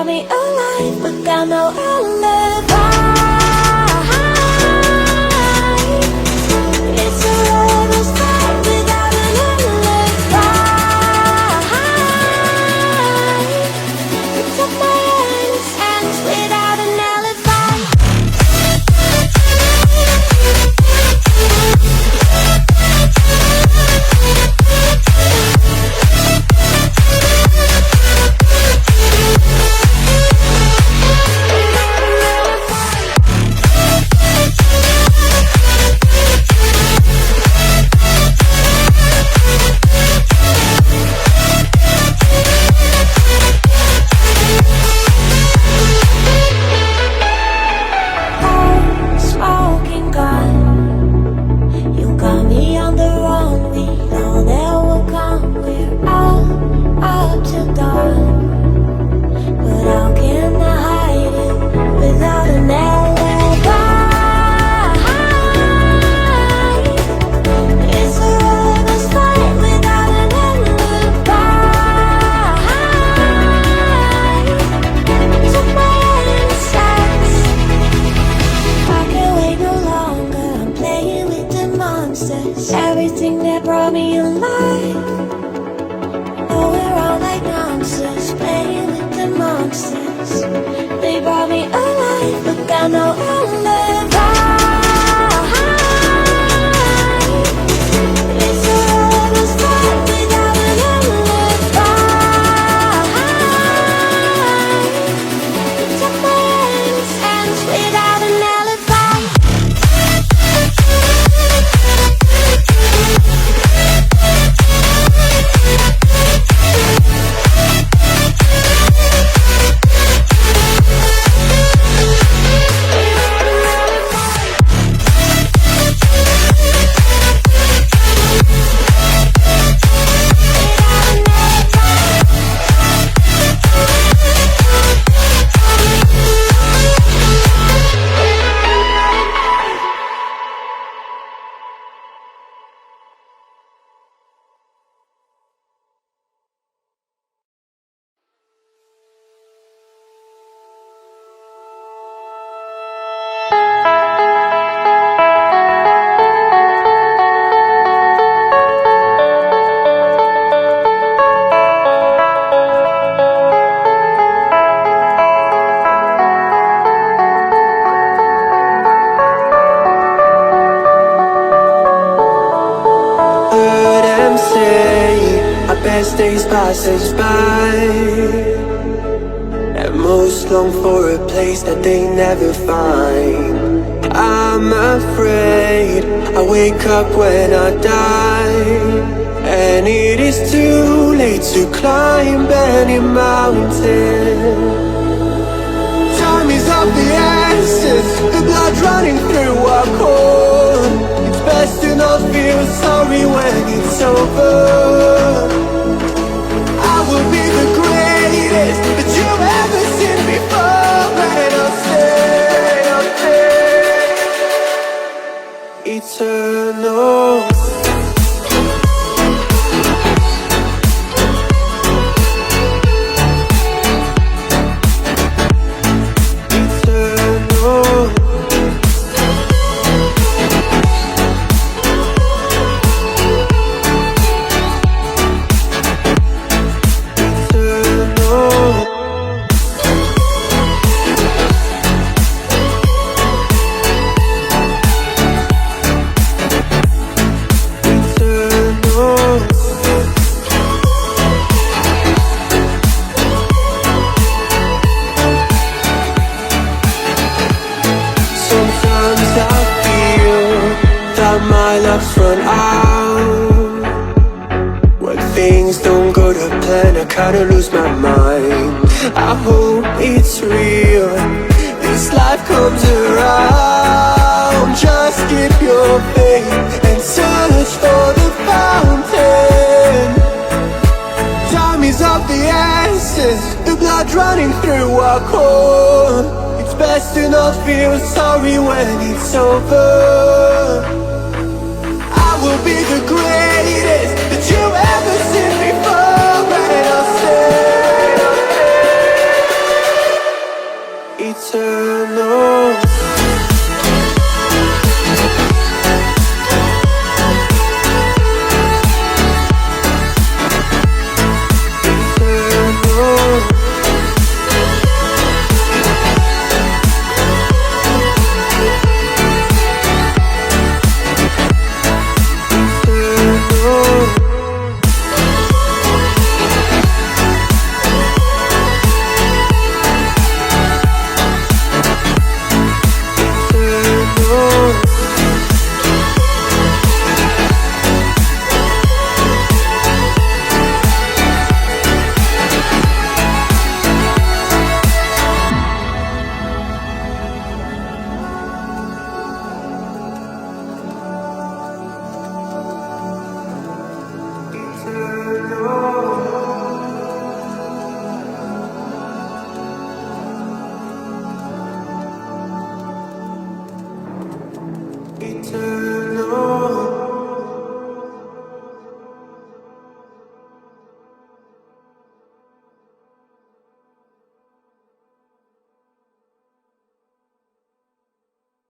brought me alive, but got no alibi. It's a lover's fight without an alibi. You took my innocence without an alibi. Smoking gun, you got me on the run. We know that will come. We're all up to dawn, but how can I hide it without an alibi? It's a lover's fight without an alibi. Took my innocence. I can't wait no longer. I'm playing with the monsters. Everything that brought me alive. Oh, we're all like monsters, playing with the monsters. They brought me alive, but got no alibi. It's a lover's fight without an alibi. You took my innocence without an alibi. Heard them say our best days pass us by, and most long for a place that they never find. I'm afraid I wake up when I die, and it is too late to climb any mountain. Time is of the essence, the blood running through our core. It's best to not feel sorry when it's over. I will be the greatest that you've ever seen before, and I'll stay eternal. My luck's run out. When things don't go to plan, I kinda lose my mind. I hope it's real, this life comes around. Just keep your faith and search for the fountain. Time is of the essence, the blood running through our core. It's best to not feel sorry when it's over. Will be the greatest that you've ever seen before, and I'll stay eternal.